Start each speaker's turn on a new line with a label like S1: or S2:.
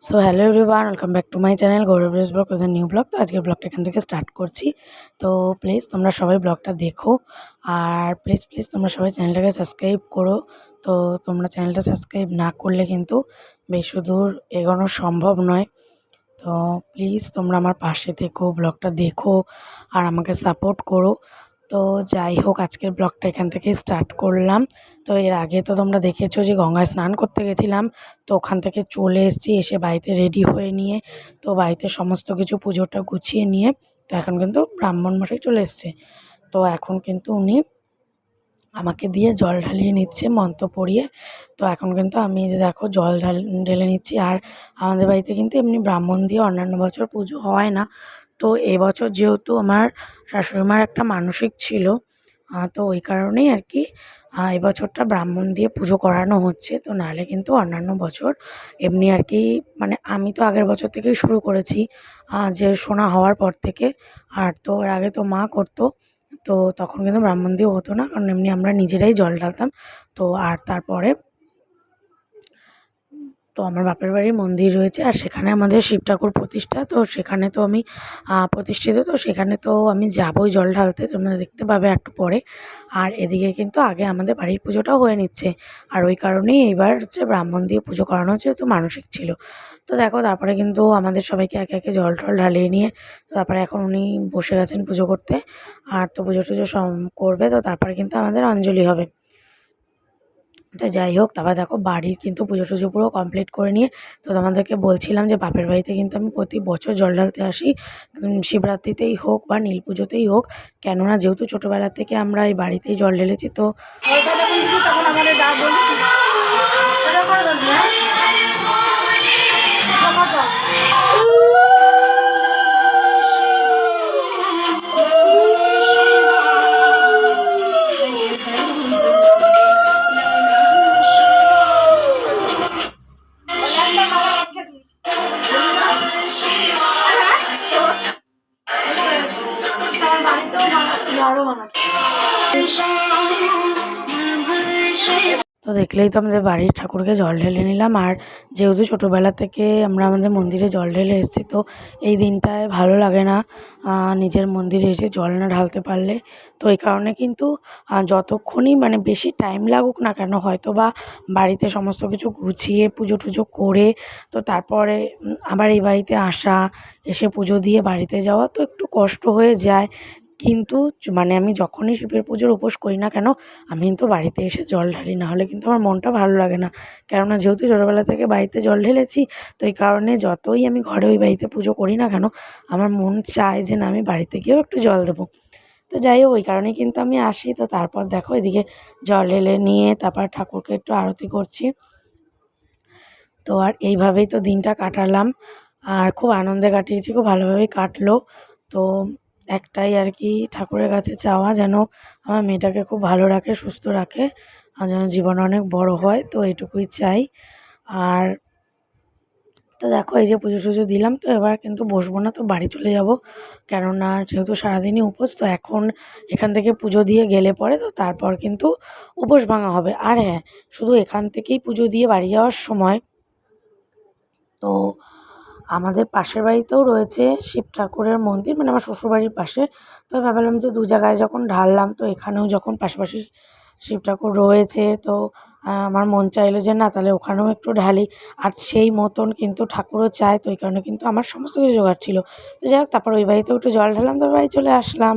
S1: So hello everyone, welcome back to my channel Gaurav blog with new blog. তো আজকের ব্লগটা এখান থেকে স্টার্ট করছি। তো প্লিজ তোমরা সবাই ব্লগটা দেখো, আর প্লিজ প্লিজ তোমরা সবাই চ্যানেলটাকে সাবস্ক্রাইব করো। তো তোমরা চ্যানেলটা সাবস্ক্রাইব না করলে কিন্তু বেশি দূর এগোনো সম্ভব নয়। তো প্লিজ তোমরা আমার পাশে থেকো, ব্লগটা দেখো আর আমাকে সাপোর্ট করো। তো যাই হোক, আজকের ব্লগটা এখান থেকেই স্টার্ট করলাম। তো এর আগে তো তোমরা দেখেছো যে গঙ্গায় স্নান করতে গেছিলাম। তো ওখান থেকে চলে এসেছি, এসে বাড়িতে রেডি হয়ে নিয়ে তো বাড়িতে সমস্ত কিছু পুজোটা গুছিয়ে নিয়ে তো এখন কিন্তু ব্রাহ্মণ মশাই চলে এসছে। তো এখন কিন্তু উনি আমাকে দিয়ে জল ঢালিয়ে নিচ্ছে মন্ত্র পড়িয়ে। তো এখন কিন্তু আমি এই যে দেখো জল ঢেলে নিচ্ছি। আর আমাদের বাড়িতে কিন্তু এমনি ব্রাহ্মণ দিয়ে অন্যান্য বছর পুজো হয় না। তো এবছর যেহেতু আমার শাশুড়িমার একটা মানসিক ছিল, তো ওই কারণেই আর কি এবছরটা ব্রাহ্মণ দিয়ে পুজো করানো হচ্ছে। তো নাহলে কিন্তু অন্যান্য বছর এমনি আর কি, মানে আমি তো আগের বছর থেকেই শুরু করেছি, যে শোনা হওয়ার পর থেকে। আর তো এর আগে তো মা করতো, তো তখন কিন্তু ব্রাহ্মণ দিয়েও হতো না, কারণ এমনি আমরা নিজেরাই জল ঢালতাম। তো আর তারপরে তো আমার বাপের বাড়ির মন্দির রয়েছে, আর সেখানে আমাদের শিব ঠাকুর প্রতিষ্ঠা। তো সেখানে তো আমি প্রতিষ্ঠিত, তো সেখানে তো আমি যাবোই জল ঢালতে, তোমরা দেখতে পাবে একটু পরে। আর এদিকে কিন্তু আগে আমাদের বাড়ির পুজোটাও হয়ে নিচ্ছে। আর ওই কারণেই এইবার হচ্ছে ব্রাহ্মণ দিয়ে পুজো করানো হচ্ছে, যেহেতু মানসিক ছিল। তো দেখো তারপরে কিন্তু আমাদের সবাইকে একে একে জল টল ঢালিয়ে নিয়ে তো তারপরে এখন উনি বসে গেছেন পুজো করতে। আর তো পুজো টুজো করবে, তো তারপরে কিন্তু আমাদের অঞ্জলি হবে। তো যাই হোক, তারপর দেখো বাড়ির কিন্তু পুজো টুজো পুরো কমপ্লিট করে নিয়ে তো তোমাদেরকে বলছিলাম যে বাপের বাড়িতে কিন্তু আমি প্রতি বছর জল ঢালতে আসি, শিবরাত্রিতেই হোক বা নীল পুজোতেই হোক। কেননা যেহেতু ছোটোবেলা থেকে আমরা এই বাড়িতেই জল ঢেলেছি, তো আরো তো দেখলেই তো আমাদের বাড়ির ঠাকুরকে জল ঢেলে নিলাম। আর যেহেতু ছোটোবেলা থেকে আমরা আমাদের মন্দিরে জল ঢেলে এসেছি, তো এই দিনটায় ভালো লাগে না নিজের মন্দিরে এসে জল না ঢালতে পারলে। তো এই কারণে কিন্তু যতক্ষণই মানে বেশি টাইম লাগুক না কেন, হয়তো বা বাড়িতে সমস্ত কিছু গুছিয়ে পুজো টুজো করে তো তারপরে আবার এই বাড়িতে আসা, এসে পুজো দিয়ে বাড়িতে যাওয়া তো একটু কষ্ট হয়ে যায়। কিন্তু মানে আমি যখনই শিবের পুজোর উপোস করি না কেন, আমি কিন্তু বাড়িতে এসে জল ঢালি, না হলে কিন্তু আমার মনটা ভালো লাগে না। কেননা যেহেতু ছোটোবেলা থেকে বাড়িতে জল ঢেলেছি, তো এই কারণে যতই আমি ঘরে ওই বাড়িতে পুজো করি না কেন, আমার মন চায় যে না, আমি বাড়িতে গিয়েও একটু জল দেবো। তো যাই হোক, ওই কারণেই কিন্তু আমি আসি। তো তারপর দেখো এদিকে জল ঢেলে নিয়ে তারপর ঠাকুরকে একটু আরতি করছি। তো আর এইভাবেই তো দিনটা কাটালাম, আর খুব আনন্দে কাটিয়েছি, খুব ভালোভাবেই কাটলো। তো একটাই আর কি ঠাকুরের কাছে চাওয়া, যেন আমার মেয়েটাকে খুব ভালো রাখে, সুস্থ রাখে, আর যেন জীবন অনেক বড় হয়, তো এটুকুই চাই। আর তো দেখো এই যে পুজো টুজো দিলাম, তো এবার কিন্তু বসবো না, তো বাড়ি চলে যাব। কেননা যেহেতু সারাদিনই উপোস, তো এখন এখান থেকে পুজো দিয়ে গেলে পরে তো তারপর কিন্তু উপোস ভাঙা হবে। আর হ্যাঁ, শুধু এখান থেকেই পুজো দিয়ে বাড়ি যাওয়ার সময় তো আমাদের পাশের বাড়িতেও রয়েছে শিব ঠাকুরের মন্দির, মানে আমার শ্বশুরবাড়ির পাশে। তো আমি ভাবলাম যে দু জায়গায় যখন ঢাললাম, তো এখানেও যখন পাশাপাশি শিব ঠাকুর রয়েছে, তো আমার মন চাইলো যে না, তাহলে ওখানেও একটু ঢালি। আর সেই মতন কিন্তু ঠাকুরও চায়, তো এই কারণে কিন্তু আমার সমস্ত কিছু জোগাড় ছিল। তো যাই হোক, তারপর ওই বাড়িতেও একটু জল ঢাললাম, তারপর বাড়ি চলে আসলাম।